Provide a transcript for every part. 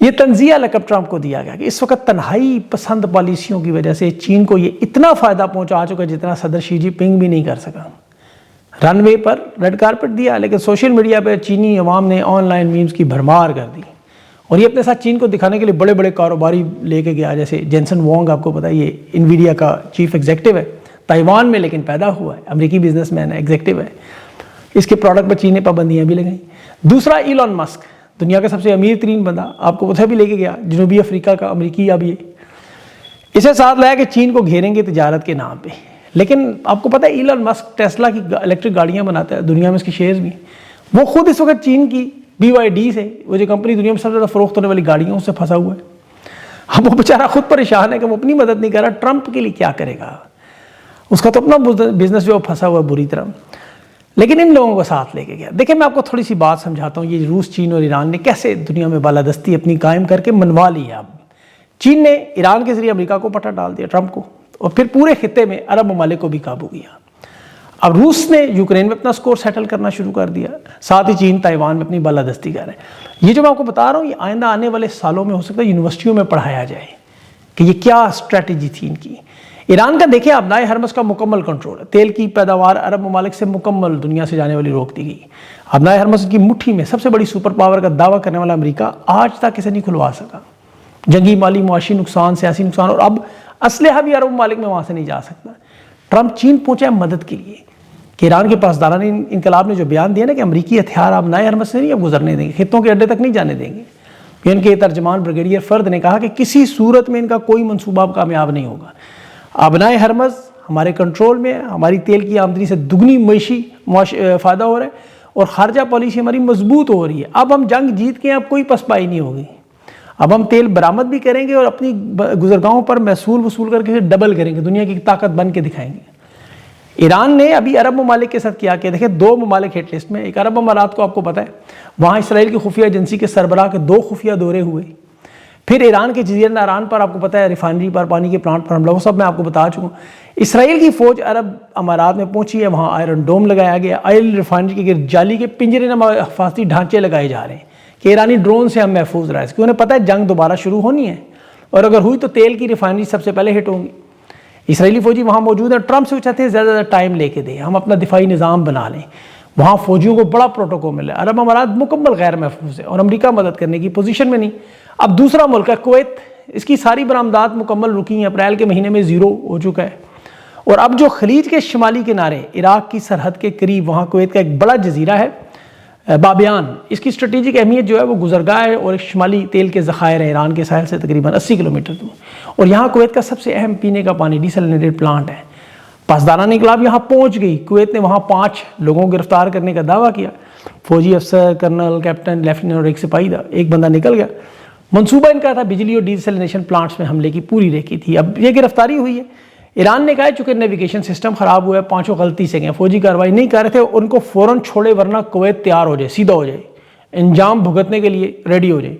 یہ تنزیہ لقب ٹرمپ کو دیا گیا کہ اس وقت تنہائی پسند پالیسیوں کی وجہ سے چین کو یہ اتنا فائدہ پہنچا چکا جتنا صدر شی جن پنگ بھی نہیں کر سکا. رن وے پر ریڈ کارپٹ دیا لیکن سوشل میڈیا پہ چینی عوام نے آن لائن میمز کی بھرمار کر دی, اور یہ اپنے ساتھ چین کو دکھانے کے لیے بڑے بڑے کاروباری لے کے گیا, جیسے جینسن وانگ, آپ کو پتا ہے یہ انویڈیا کا چیف ایگزیکٹو ہے, تائیوان میں لیکن پیدا ہوا ہے, امریکی بزنس مین ہے, ایگزیکٹو ہے. اس کے پروڈکٹ پر چین نے پابندیاں بھی لگائیں. دوسرا ایلون مسک, دنیا کا سب سے امیر ترین بندہ, آپ کو ادھر بھی لے کے گیا, جنوبی افریقہ کا امریکی اب یہ, اسے ساتھ لایا کہ چین کو گھیریں گے تجارت کے نام پہ. لیکن آپ کو پتہ ہے ایلون مسک ٹیسلا کی الیکٹرک گاڑیاں بناتا ہے, دنیا میں اس کی شیئرز بھی, وہ خود اس وقت چین کی BYD سے, وہ جو کمپنی دنیا میں سب سے زیادہ فروخت ہونے والی گاڑیوں اس سے پھنسا ہوا ہے. اب وہ بیچارہ خود پریشان ہے کہ وہ اپنی مدد نہیں کر رہا, ٹرمپ کے لیے کیا کرے گا, اس کا تو اپنا بزنس جو پھنسا ہوا ہے بری طرح. لیکن ان لوگوں کو ساتھ لے کے گیا. دیکھیں میں آپ کو تھوڑی سی بات سمجھاتا ہوں, یہ روس, چین اور ایران نے کیسے دنیا میں بالادستی اپنی قائم کر کے منوا لی ہے. اب چین نے ایران کے ذریعے امریکہ کو پٹا ڈال دیا, ٹرمپ کو, اور پھر پورے خطے میں عرب ممالک کو بھی قابو کیا. اب روس نے یوکرین میں اپنا سکور سیٹل کرنا شروع کر دیا, ساتھ ہی چین تائیوان میں اپنی بالادستی کر رہے ہیں. یہ جو میں آپ کو بتا رہا ہوں یہ آئندہ آنے والے سالوں میں ہو سکتا ہے یونیورسٹیوں میں پڑھایا جائے کہ یہ کیا اسٹریٹجی تھی ان کی. ایران کا دیکھیں ابنائے ہرمز کا مکمل کنٹرول ہے, تیل کی پیداوار عرب ممالک سے مکمل دنیا سے جانے والی روک دی گئی. ابنائے ہرمز کی مٹھی میں سب سے بڑی سپر پاور کا دعویٰ کرنے والا امریکہ آج تک اسے نہیں کھلوا سکا. جنگی, مالی, معاشی نقصان, سیاسی نقصان, اور اب اسلحہ بھی عرب ممالک میں وہاں سے نہیں جا سکتا. ٹرمپ چین پہنچا ہے مدد کے لیے کہ ایران کے پاسداران انقلاب نے جو بیان دیا نا کہ امریکی ہتھیار اب نئے ہرمز سے نہیں اب گزرنے دیں گے, خطوں کے اڈے تک نہیں جانے دیں گے. ان کے ترجمان بریگیڈیئر فرد نے کہا کہ کسی صورت میں ان کا کوئی منصوبہ کامیاب نہیں ہوگا. ابنائے ہرمز ہمارے کنٹرول میں ہے, ہماری تیل کی آمدنی سے دگنی معیشی فائدہ ہو رہا ہے, اور خارجہ پالیسی ہماری مضبوط ہو رہی ہے. اب ہم جنگ جیت کے اب کوئی پسپائی نہیں ہوگی. اب ہم تیل برآمد بھی کریں گے اور اپنی گزرگاہوں پر محصول وصول کر کے ڈبل کریں گے, دنیا کی طاقت بن کے دکھائیں گے. ایران نے ابھی عرب ممالک کے ساتھ کیا کہ دیکھیں 2 ممالک ہٹ لسٹ میں, ایک عرب امارات کو آپ کو پتہ ہے وہاں اسرائیل کی خفیہ ایجنسی کے سربراہ کے 2 خفیہ دورے ہوئے. پھر ایران کے جزیرہ ناران پر آپ کو پتہ ہے ریفائنری پر, پانی کے پلانٹ پر حملہ, وہ سب میں آپ کو بتا چکا ہوں. اسرائیل کی فوج عرب امارات میں پہنچی ہے, وہاں آئرن ڈوم لگایا گیا, آئل ریفائنری کے گرد جالی کے پنجرے نما حفاظتی ڈھانچے لگائے جا رہے ہیں کہ ایرانی ڈرون سے ہم محفوظ رہیں, کیونکہ انہیں پتہ ہے جنگ دوبارہ شروع ہونی ہے, اور اگر ہوئی تو تیل کی ریفائنری سب سے پہلے ہٹ ہوں گی. اسرائیلی فوجی وہاں موجود ہیں, ٹرمپ سے وہ چاہتے ہیں زیادہ زیادہ ٹائم لے کے دیں, ہم اپنا دفاعی نظام بنا لیں, وہاں فوجیوں کو بڑا پروٹوکول ملا ہے. عرب امارات مکمل غیر محفوظ ہے اور امریکہ مدد کرنے کی پوزیشن میں نہیں. اب دوسرا ملک ہے کویت, اس کی ساری برآمدات مکمل رکی ہیں, اپریل کے مہینے میں 0 ہو چکا ہے. اور اب جو خلیج کے شمالی کنارے عراق کی سرحد کے قریب, وہاں کویت کا ایک بڑا جزیرہ ہے بابیان, اس کی اسٹریٹجک اہمیت جو ہے وہ گزرگاہ ہے اور ایک شمالی تیل کے ذخائر ہیں ایران کے ساحل سے تقریباً 80 کلومیٹر دور, اور یہاں کویت کا سب سے اہم پینے کا پانی ڈیسلینیٹڈ پلانٹ ہے. پاسداران انقلاب یہاں پہنچ گئی, کویت نے وہاں 5 لوگوں کو گرفتار کرنے کا دعویٰ کیا, فوجی افسر, کرنل, کیپٹن, لیفٹیننٹ اور ایک سپاہی تھا, ایک بندہ نکل گیا. منصوبہ ان کا تھا بجلی اور ڈیسلینیشن پلانٹس میں حملے کی پوری ریکی تھی. اب یہ گرفتاری ہوئی ہے, ایران نے کہا چونکہ نیویگیشن سسٹم خراب ہوا ہے, 5 غلطی سے گئے, فوجی کارروائی نہیں کر رہے تھے, ان کو فوراً چھوڑے ورنہ کویت تیار ہو جائے, سیدھا ہو جائے, انجام بھگتنے کے لیے ریڈی ہو جائے.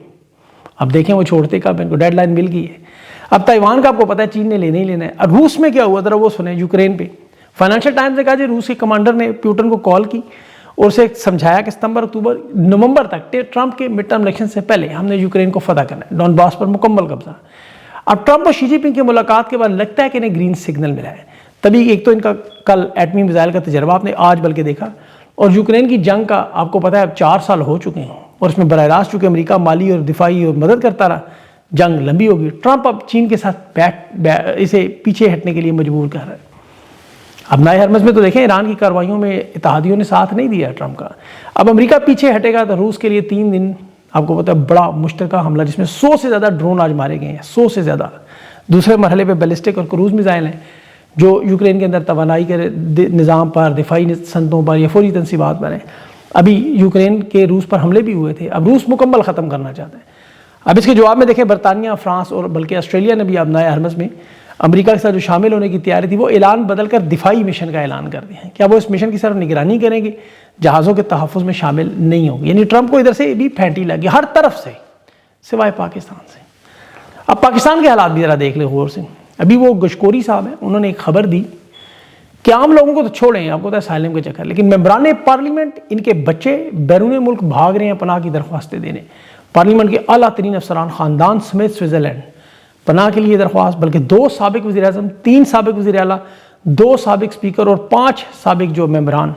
اب دیکھیں وہ چھوڑتے کب, ان کو ڈیڈ لائن مل گئی ہے. اب تائیوان کا آپ کو پتہ ہے چین نے لینا ہی لینا ہے. اب روس میں کیا ہوا ذرا وہ سنیں, یوکرین پہ فائنینشیل ٹائمز نے کہا جی روس کے کمانڈر نے پیوٹن کو کال کی اور اسے سمجھایا کہ ستمبر, اکتوبر, نومبر تک ٹرمپ کے مڈ ٹرم الیکشن سے پہلے ہم نے یوکرین کو فتح کرنا ہے, ڈون باس پر مکمل قبضہ. اب ٹرمپ اور شی جن پنگ کی ملاقات کے بعد لگتا ہے کہ انہیں گرین سگنل ملا ہے. تبھی ایک تو ان کا کل ایٹمی میزائل کا تجربہ آپ نے آج بلکہ دیکھا, اور یوکرین کی جنگ کا آپ کو پتہ ہے اب 4 سال ہو چکے ہیں, اور اس میں براہ راست چونکہ امریکہ مالی اور دفاعی اور مدد کرتا رہا, جنگ لمبی ہوگی. ٹرمپ اب چین کے ساتھ اسے پیچھے ہٹنے کے لیے مجبور کر رہا ہے. اب نئے ہرمز میں تو دیکھیں ایران کی کارروائیوں میں اتحادیوں نے ساتھ نہیں دیا ٹرمپ کا. اب امریکہ پیچھے ہٹے گا تو روس کے لیے 3 دن آپ کو پتہ ہے بڑا مشترکہ حملہ, جس میں 100 سے زیادہ ڈرون آج مارے گئے ہیں, 100 سے زیادہ. دوسرے مرحلے پہ بیلسٹک اور کروز میزائل ہیں جو یوکرین کے اندر توانائی کے نظام پر, دفاعی صنعتوں پر یا فوجی تنصیبات پر ہیں. ابھی یوکرین کے روس پر حملے بھی ہوئے تھے, اب روس مکمل ختم کرنا چاہتا ہے. اب اس کے جواب میں دیکھیں برطانیہ, فرانس اور بلکہ آسٹریلیا نے بھی اب نئے ہرمز میں امریکہ کے ساتھ جو شامل ہونے کی تیاری تھی وہ اعلان بدل کر دفاعی مشن کا اعلان کر دیا ہے. کیا وہ اس مشن کی صرف نگرانی کریں گے, جہازوں کے تحفظ میں شامل نہیں ہوں گے. یعنی ٹرمپ کو ادھر سے بھی پھینٹی لگی ہر طرف سے سوائے پاکستان سے. اب پاکستان کے حالات بھی ذرا دیکھ لیں غور سے. ابھی وہ گشکوری صاحب ہیں, انہوں نے ایک خبر دی کہ عام لوگوں کو تو چھوڑیں, آپ کو پتہ ہے اسائلم کے چکر, لیکن ممبران پارلیمنٹ ان کے بچے بیرون ملک بھاگ رہے ہیں پناہ کی درخواستیں دینے. پارلیمنٹ کے اعلیٰ ترین افسران خاندان سمیت سوئٹزرلینڈ پناہ کے لیے درخواست، بلکہ 2 سابق وزیر اعظم، 3 سابق وزیر اعلیٰ، 2 سابق اسپیکر اور 5 سابق جو ممبران،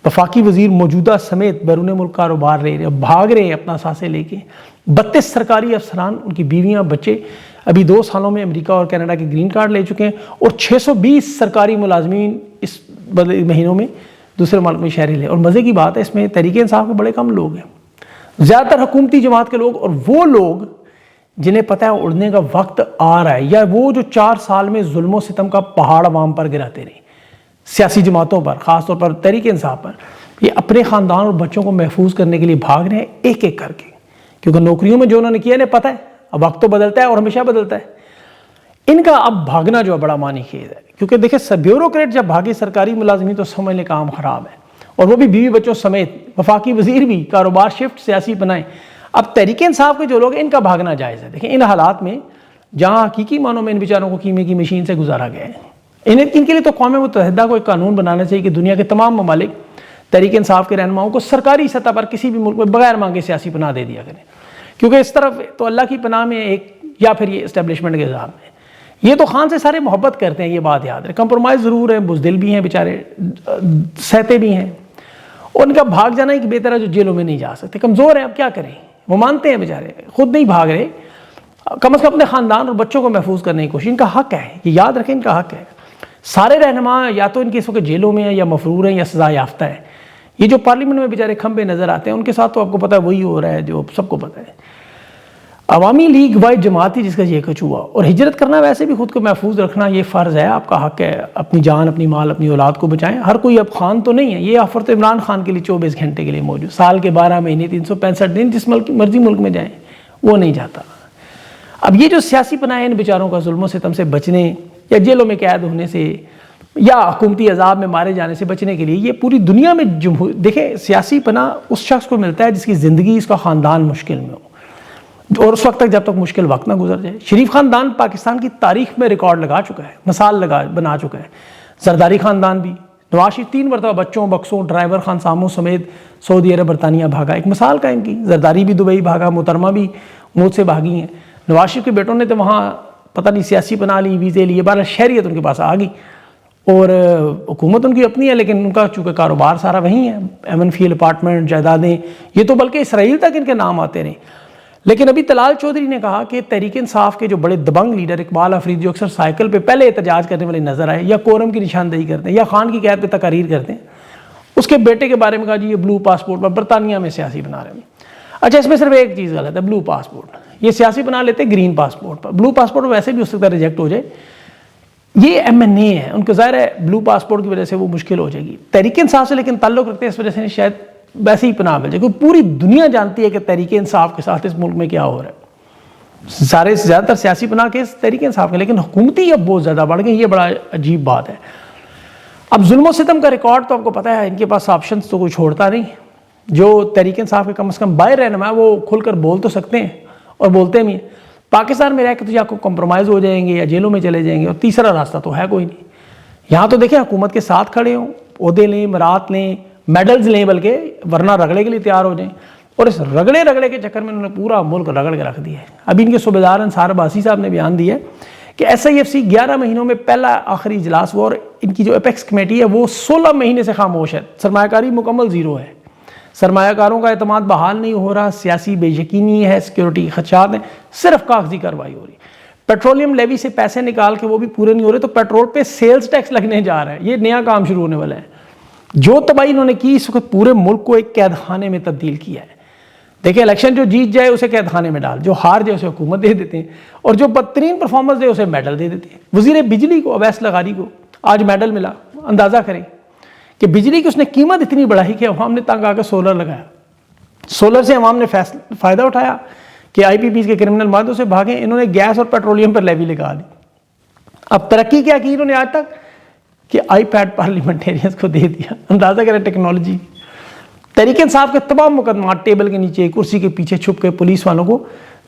وفاقی وزیر موجودہ سمیت بیرون ملک کاروبار لے رہے، بھاگ رہے ہیں اپنا سانسیں لے کے۔ 32 سرکاری افسران، ان کی بیویاں، بچے ابھی 2 سالوں میں امریکہ اور کینیڈا کے گرین کارڈ لے چکے ہیں، اور 620 سرکاری ملازمین اس مہینوں میں دوسرے ملک میں شہری لے۔ اور مزے کی بات ہے اس میں تحریک انصاف کے بڑے کم لوگ ہیں، زیادہ تر حکومتی جماعت کے لوگ، اور وہ لوگ جنہیں پتہ ہے اڑنے کا وقت آ رہا ہے، یا وہ جو 4 سال میں ظلم و ستم کا پہاڑ عوام پر گراتے رہے، سیاسی جماعتوں پر، خاص طور پر تحریک انصاف پر، یہ اپنے خاندان اور بچوں کو محفوظ کرنے کے لیے بھاگ رہے ہیں ایک ایک کر کے، کیونکہ نوکریوں میں جو انہوں نے کیا انہیں پتہ ہے اب وقت تو بدلتا ہے اور ہمیشہ بدلتا ہے۔ ان کا اب بھاگنا جو ہے بڑا معنی خیز ہے، کیونکہ دیکھیں بیوروکریٹ جب بھاگے سرکاری ملازمین تو سمجھ لیں کام خراب ہے، اور وہ بھی بیوی بچوں سمیت، وفاقی وزیر بھی، کاروبار شفٹ، سیاسی بنائیں۔ اب تحریک انصاف کے جو لوگ ہیں ان کا بھاگنا جائز ہے۔ دیکھیں ان حالات میں جہاں حقیقی معنوں میں ان بیچاروں کو کیمے کی مشین سے گزارا گیا ہے، ان کے لیے تو اقوام متحدہ کو ایک قانون بنانا چاہیے کہ دنیا کے تمام ممالک تحریک انصاف کے رہنماؤں کو سرکاری سطح پر کسی بھی ملک میں بغیر مانگے سیاسی پناہ دے دیا کریں، کیونکہ اس طرف تو اللہ کی پناہ میں ایک، یا پھر یہ اسٹیبلشمنٹ کے حساب میں، یہ تو خان سے سارے محبت کرتے ہیں، یہ بات یاد رہے، کمپرومائز ضرور ہے، بزدل بھی ہیں بیچارے، سہتے بھی ہیں، اور ان کا بھاگ جانا ہی بہتر ہے، جو جیلوں میں نہیں جا سکتے، کمزور ہیں، اب کیا کریں، وہ مانتے ہیں بیچارے، خود نہیں بھاگ رہے، کم از کم اپنے خاندان اور بچوں کو محفوظ کرنے کی کوشش، ان کا حق ہے، یہ یاد رکھیں ان کا حق ہے۔ سارے رہنما یا تو ان کے اس وقت جیلوں میں ہیں، یا مفرور ہیں، یا سزا یافتہ ہیں۔ یہ جو پارلیمنٹ میں بیچارے کھمبے نظر آتے ہیں، ان کے ساتھ تو آپ کو پتہ ہے وہی ہو رہا ہے جو سب کو پتہ ہے۔ عوامی لیگ واحد جماعت تھی جس کا یہ کچھ ہوا، اور ہجرت کرنا ویسے بھی خود کو محفوظ رکھنا یہ فرض ہے، آپ کا حق ہے، اپنی جان، اپنی مال، اپنی اولاد کو بچائیں۔ ہر کوئی اب خان تو نہیں ہے، یہ آفر تو عمران خان کے لیے 24 گھنٹے کے لیے موجود، سال کے 12 مہینے 365 دن جس مرضی ملک میں جائیں، وہ نہیں جاتا۔ اب یہ جو سیاسی پناہ ان بیچاروں کا ظلم و ستم سے بچنے، یا جیلوں میں قید ہونے سے، یا حکومتی عذاب میں مارے جانے سے بچنے کے لیے، یہ پوری دنیا میں دیکھیں سیاسی پناہ اس شخص کو ملتا ہے جس کی زندگی، اس کا خاندان مشکل میں ہو، اور اس وقت تک جب تک مشکل وقت نہ گزر جائے۔ شریف خاندان پاکستان کی تاریخ میں ریکارڈ لگا چکا ہے، مثال بنا چکا ہے۔ زرداری خاندان بھی، نواز شریف 3 مرتبہ بچوں، بکسوں، ڈرائیور، خانساموں سمیت سعودی عرب، برطانیہ بھاگا، ایک مثال قائم کی۔ زرداری بھی دبئی بھاگا، محترمہ بھی موت سے بھاگی ہیں۔ نواز شریف کے بیٹوں نے تو وہاں پتہ نہیں سیاسی بنا لی، ویزے لیے، بہرحال شہریت ان کے پاس آ گئی، اور حکومت ان کی اپنی ہے، لیکن ان کا چونکہ کاروبار سارا وہیں ہے، ایمن فیل، اپارٹمنٹ، جائیدادیں، یہ تو بلکہ اسرائیل تک ان کے نام آتے رہے۔ لیکن ابھی طلال چودھری نے کہا کہ تحریک انصاف کے جو بڑے دبنگ لیڈر اقبال افریدی، جو اکثر سائیکل پہ پہلے احتجاج کرنے والے نظر آئے، یا کورم کی نشاندہی کرتے ہیں، یا خان کی قید پہ تقاریر کرتے ہیں، اس کے بیٹے کے بارے میں کہا جی یہ بلو پاسپورٹ پر برطانیہ میں سیاسی بنا رہے ہیں۔ اچھا، اس میں صرف ایک چیز غلط ہے، بلو پاسپورٹ، یہ سیاسی بنا لیتے گرین پاسپورٹ پر، بلو پاسپورٹ ویسے بھی اس سے ریجیکٹ ہو جائے، یہ ایم این اے ہے، ان کو ظاہر ہے بلو پاسپورٹ کی وجہ سے وہ مشکل ہو جائے گی۔ تحریک انصاف سے لیکن تعلق رکھتے ہیں، اس وجہ سے شاید ویسے ہی پناہ مل جائے، کیونکہ پوری دنیا جانتی ہے کہ تحریک انصاف کے ساتھ اس ملک میں کیا ہو رہا ہے۔ سارے زیادہ تر سیاسی پناہ کیس تحریک انصاف کے، لیکن حکومتی اب بہت زیادہ بڑھ گئی، یہ بڑا عجیب بات ہے۔ اب ظلم و ستم کا ریکارڈ تو آپ کو پتہ ہے، ان کے پاس آپشنز تو کوئی چھوڑتا نہیں۔ جو تحریک انصاف کے کم از کم باہر رہنما ہے وہ کھل کر بول تو سکتے ہیں، اور بولتے بھی ہیں۔ پاکستان میں رہ کے تو یا کوئی کمپرومائز ہو جائیں گے، یا جیلوں میں چلے جائیں گے، اور تیسرا راستہ تو ہے کوئی نہیں۔ یہاں تو دیکھیں حکومت کے ساتھ کھڑے ہوں، عہدے لیں، مرات لیں، میڈلز لیں، بلکہ ورنہ رگڑے کے لیے تیار ہو جائیں، اور اس رگڑے کے چکر میں انہوں نے پورا ملک رگڑ کے رکھ دیا ہے۔ ابھی ان کے صوبیدار انصار عباسی صاحب نے بیان دیا ہے کہ ایس آئی ایف سی 11 مہینوں میں پہلا آخری اجلاس ہوا، اور ان کی جو اپیکس کمیٹی ہے وہ 16 مہینے سے خاموش ہے، سرمایہ کاری مکمل زیرو ہے، سرمایہ کاروں کا اعتماد بحال نہیں ہو رہا، سیاسی بے یقینی ہے، سیکیورٹی خدشات ہیں، صرف کاغذی کارروائی ہو رہی۔ پیٹرولیم لیوی سے پیسے نکال کے وہ بھی پورے نہیں ہو رہے، تو پیٹرول پہ سیلز ٹیکس لگنے جا رہا ہے، یہ نیا کام شروع ہونے والا ہے۔ جو تباہی انہوں نے کی، اس وقت پورے ملک کو ایک قید خانے میں تبدیل کیا ہے۔ دیکھیں الیکشن جو جیت جائے اسے قید خانے میں ڈال، جو ہار جائے اسے حکومت دے دیتے ہیں، اور جو بدترین پرفارمنس دے اسے میڈل دے دیتے ہیں۔ وزیر بجلی کو اویس لغاری کو آج میڈل ملا، اندازہ کریں کہ بجلی کی اس نے قیمت اتنی بڑھائی کہ عوام نے تنگ آ کے سولر لگایا، سولر سے عوام نے فائدہ اٹھایا کہ آئی پی پیز کے کرمنل معاہدوں سے بھاگیں، انہوں نے گیس اور پیٹرولیم پر لیوی لگا دی۔ اب ترقی کیا کی انہوں نے آج تک کہ آئی پیڈ پارلیمنٹیرینز کو دے دیا، اندازہ کریں ٹیکنالوجی۔ تحریک انصاف کے تمام مقدمات ٹیبل کے نیچے، کرسی کے پیچھے چھپ کے پولیس والوں کو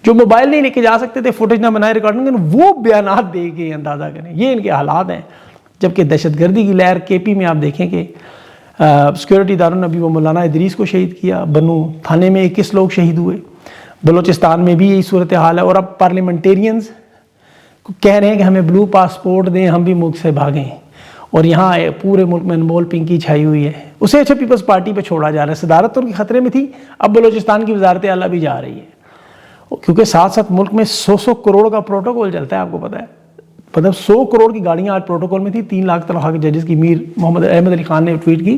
جو موبائل نہیں لے کے جا سکتے تھے، فوٹیج نہ بنائے، ریکارڈنگ، وہ بیانات دے گئے، اندازہ کریں، یہ ان کے حالات ہیں۔ جبکہ دہشت گردی کی لہر کے پی میں آپ دیکھیں کہ سیکورٹی اداروں نے ابھی وہ مولانا ادریس کو شہید کیا، بنو تھانے میں 21 لوگ شہید ہوئے، بلوچستان میں بھی یہی صورتحال ہے، اور اب پارلیمنٹیرینز کہہ رہے ہیں کہ ہمیں بلو پاسپورٹ دیں، ہم بھی ملک سے بھاگیں، اور یہاں پورے ملک میں انمول پنکی چھائی ہوئی ہے. اسے اچھا پیپلز پارٹی پہ چھوڑا جا رہا ہے. صدارت تو ان کی خطرے میں تھی، اب بلوچستان کی وزارت اعلیٰ بھی جا رہی ہے، کیونکہ ساتھ ساتھ ملک میں 100 کروڑ کا پروٹوکول چلتا ہے. آپ کو پتہ ہے، مطلب 100 کروڑ کی گاڑیاں آج پروٹوکول میں تھی. 3 لاکھ تنخواہ کے ججز کی میر محمد احمد علی خان نے ٹویٹ کی،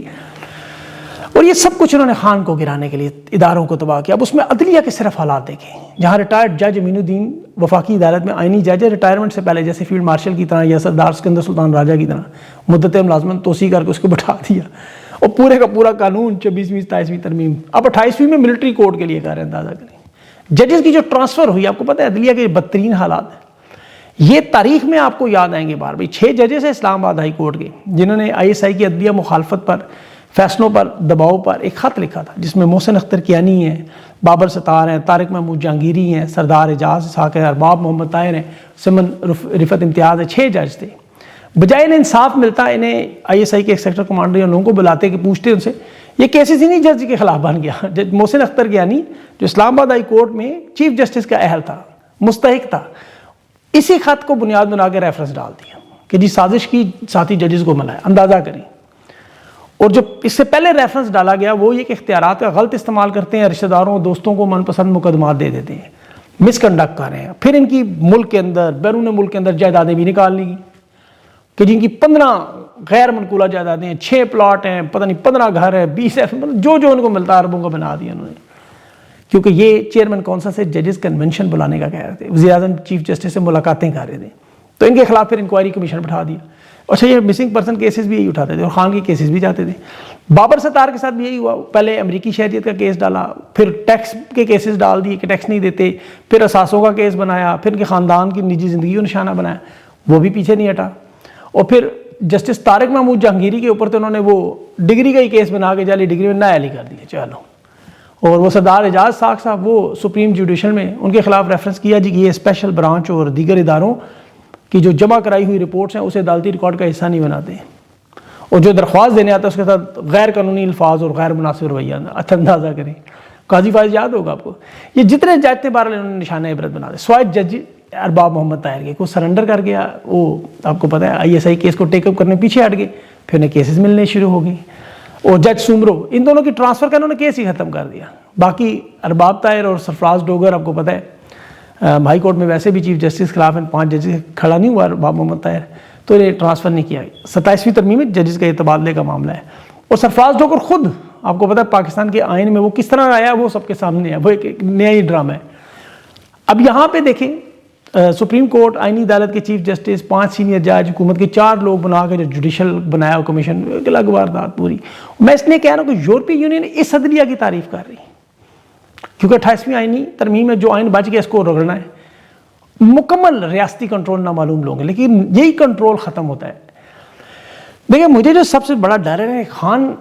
اور یہ سب کچھ انہوں نے خان کو گرانے کے لیے اداروں کو تباہ کیا. اب اس میں عدلیہ کے صرف حالات دیکھیں، جہاں ریٹائرڈ جج امین الدین وفاقی عدالت میں آئینی جج ہے، ریٹائرمنٹ سے پہلے جیسے فیلڈ مارشل کی طرح یا سردار سکندر سلطان راجہ کی طرح مدت ملازمت توسیع کر کے اس کو بٹھا دیا، اور پورے کا پورا قانون 24ویں 27ویں ترمیم اب 28ویں میں ملٹری کوڈ کے لیے کر رہے ہیں. اندازہ کریں ججز کی جو ٹرانسفر ہوئی، آپ کو پتہ ہے عدلیہ کے بدترین حالات ہیں. یہ تاریخ میں آپ کو یاد آئیں گے بار بار. 6 ججز ہیں اسلام آباد ہائی کورٹ کے، جنہوں نے ISI کی عدلیہ مخالفت پر، فیصلوں پر، دباؤ پر ایک خط لکھا تھا، جس میں محسن اختر کیانی ہیں، بابر ستار ہیں، طارق محمود جہانگیری ہیں، سردار اعجاز اسحاق ہیں، ارباب محمد طاہر ہیں، سمن رفت امتیاز ہیں. 6 جج تھے. بجائے انہیں انصاف ملتا، انہیں ISI کے ایک سیکٹر کمانڈر یا لوگوں کو بلاتے کہ پوچھتے ان سے، یہ کیسز ہی نہیں جج کے خلاف بن گیا. محسن اختر کیانی جو اسلام آباد ہائی کورٹ میں چیف جسٹس کا اہل تھا، مستحق تھا، اسی خط کو بنیاد بنا کے ریفرنس ڈال دیا کہ جی سازش کی، ساتھی ججز کو ملایا. اندازہ کریں. اور جو اس سے پہلے ریفرنس ڈالا گیا وہ یہ کہ اختیارات کا غلط استعمال کرتے ہیں، رشتہ داروں دوستوں کو من پسند مقدمات دے دیتے ہیں، مس کنڈکٹ کر رہے ہیں. پھر ان کی ملک کے اندر، بیرون ملک کے اندر جائیدادیں بھی نکال لی گئی کہ جن کی 15 غیر منقولہ جائیدادیں ہیں، 6 پلاٹ ہیں، پتہ نہیں 15 گھر ہے، 20 جو ان کو ملتا ہے اربوں کا بنا دیا انہوں نے. کیونکہ یہ چیئرمین کونسل سے ججز کنونشن بلانے کا کہہ رہے تھے، وزیر اعظم چیف جسٹس سے ملاقاتیں کر رہے تھے، تو ان کے خلاف پھر انکوائری کمیشن بٹھا دیا. اچھا یہ مسنگ پرسن کیسز بھی یہی اٹھاتے تھے، اور خان کے کیسز بھی جاتے تھے. بابر ستار کے ساتھ بھی یہی ہوا، پہلے امریکی شہریت کا کیس ڈالا، پھر ٹیکس کے کیسز ڈال دیے کہ ٹیکس نہیں دیتے، پھر اثاثوں کا کیس بنایا، پھر ان کے خاندان کی نجی زندگی کو نشانہ بنایا، وہ بھی پیچھے نہیں ہٹا. اور پھر جسٹس طارق محمود جہانگیری کے اوپر تو انہوں نے وہ ڈگری کا ہی کیس بنا کے جعلی ڈگری میں نااہلی کر دیا. چلو، اور وہ سردار اعجاز اسحاق صاحب وہ سپریم جوڈیشل میں ان کے خلاف ریفرنس کیا جی کہ یہ اسپیشل برانچ اور دیگر اداروں کی جو جمع کرائی ہوئی رپورٹس ہیں اسے عدالتی ریکارڈ کا حصہ نہیں بناتے، اور جو درخواست دینے آتا ہے اس کے ساتھ غیر قانونی الفاظ اور غیر مناسب رویہ. اچھا اندازہ کریں، قاضی فائز یاد ہوگا آپ کو، یہ جتنے جج تھے بہرحال انہوں نے نشانہ عبرت بنا دے. سوائے جج ارباب محمد طاہر کے، کو سرنڈر کر گیا، وہ آپ کو پتہ ہے ISI کیس کو ٹیک اپ کرنے پیچھے ہٹ گئے، پھر انہیں کیسز ملنے شروع ہو گئے. اور جج سومرو، ان دونوں کی ٹرانسفر کا انہوں نے کیس ہی ختم کر دیا. باقی ارباب طاہر اور سرفراز ڈوگر آپ کو پتہ ہے ہائی کورٹ میں ویسے بھی چیف جسٹس کے خلاف 5 ججز کھڑا نہیں ہوا ارباب محمد طاہر، تو انہیں ٹرانسفر نہیں کیا. 27ویں ترمیم میں ججز کا یہ تبادلے کا معاملہ ہے. اور سرفراز ڈوگر خود آپ کو پتہ ہے پاکستان کے آئین میں وہ کس طرح آیا، وہ سب کے سامنے ہے، وہ ایک نیا ہی ڈرامہ ہے. اب یہاں پہ دیکھیں سپریم کورٹ، آئینی عدالت کے چیف جسٹس، 5 سینئر جج، حکومت کے 4 لوگ بنا کے جو جوڈیشل بنایا کمیشن، ایک الگ واردات پوری. میں اس لیے کہہ رہا ہوں کہ یورپی یونین اس عدلیہ کی تعریف کر رہی ہے، کیونکہ 28ویں آئینی ترمیم میں جو آئین بچ گیا اس کو رگڑنا ہے. مکمل ریاستی کنٹرول نامعلوم لوگ ہیں، لیکن یہی کنٹرول ختم ہوتا ہے. دیکھیں مجھے جو سب سے بڑا ڈر ہے، خان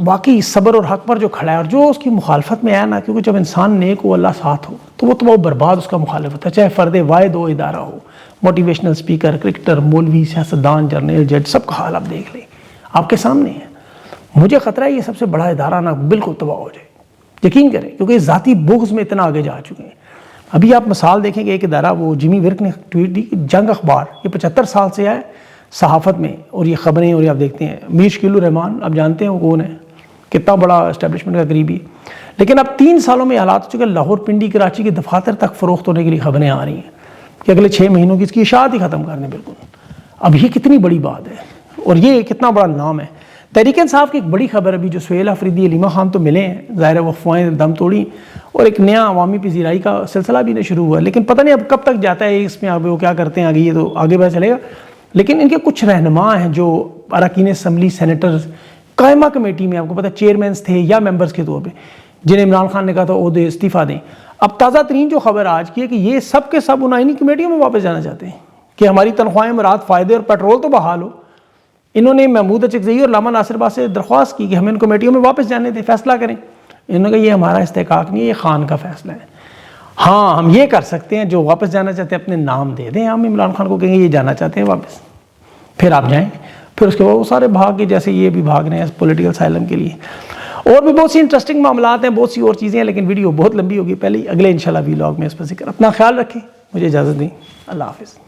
واقعی صبر اور حق پر جو کھڑا ہے، اور جو اس کی مخالفت میں آیا نا، کیونکہ جب انسان نیک ہو، اللہ ساتھ ہو، تو وہ تباہ و برباد اس کا مخالفت ہے، چاہے فرد واحد ہو، ادارہ ہو، موٹیویشنل سپیکر، کرکٹر، مولوی، سیاستدان، جرنیل، جج، سب کا حال آپ دیکھ لیں، آپ کے سامنے ہے. مجھے خطرہ ہے یہ سب سے بڑا ادارہ نا بالکل تباہ ہو جائے، یقین کریں، کیونکہ ذاتی بغض میں اتنا آگے جا چکے ہیں. ابھی آپ مثال دیکھیں کہ ایک ادارہ، وہ جمی ورک نے ٹویٹ دی کہ جنگ اخبار یہ 75 سال سے ہے صحافت میں، اور یہ خبریں، اور یہ آپ دیکھتے ہیں میر شکیل الرحمان، آپ جانتے ہیں وہ کون ہے، کتنا بڑا اسٹیبلشمنٹ کا قریبی، لیکن اب 3 سالوں میں حالات ہو چکے، لاہور، پنڈی، کراچی کے دفاتر تک فروخت ہونے کے لیے خبریں آ رہی ہیں کہ اگلے 6 مہینوں کی اس کی اشاعت ہی ختم کرنے. بالکل اب یہ کتنی بڑی بات ہے، اور یہ کتنا بڑا نام ہے. تحریک انصاف کی ایک بڑی خبر ابھی جو سہیل آفریدی، علیمہ خان تو ملے ہیں، ظاہر ہے وہ افواہیں دم توڑی، اور ایک نیا عوامی پذیرائی کا سلسلہ بھی شروع ہوا، لیکن پتہ نہیں اب کب تک جاتا ہے اس میں، اب وہ کیا کرتے ہیں آگے، یہ تو آگے پتہ چلے گا. لیکن ان کے کچھ رہنما ہیں جو اراکین اسمبلی، سینیٹرز، قائمہ کمیٹی میں آپ کو پتہ چیئرمینز تھے یا ممبرز کے طور پہ، جنہیں عمران خان نے کہا تھا عہدے استعفیٰ دیں. اب تازہ ترین جو خبر آج کی ہے کہ یہ سب کے سب ان آئینی کمیٹیوں میں واپس جانا چاہتے ہیں کہ ہماری تنخواہیں، مراد، فائدے اور پیٹرول تو بحال ہو. انہوں نے محمود اچکزئی اور علامہ ناصر باز سے درخواست کی کہ ہمیں ان کمیٹیوں میں واپس جانے دیں، فیصلہ کریں. انہوں نے کہا یہ ہمارا استحقاق نہیں ہے، یہ خان کا فیصلہ ہے. ہاں ہم یہ کر سکتے ہیں، جو واپس جانا چاہتے ہیں اپنے نام دے دیں، ہم عمران خان کو کہیں گے یہ جانا چاہتے ہیں واپس، پھر آپ جائیں. پھر اس کے بعد وہ سارے بھاگ کے، جیسے یہ بھی بھاگ رہے ہیں پولیٹیکل اسائلم کے لیے. اور بھی بہت سی انٹرسٹنگ معاملات ہیں، بہت سی اور چیزیں ہیں، لیکن ویڈیو بہت لمبی ہوگی، پہلے اگلے انشاءاللہ ویلاگ میں اس پر ذکر۔ اپنا خیال رکھیں، مجھے اجازت دیں، اللہ حافظ۔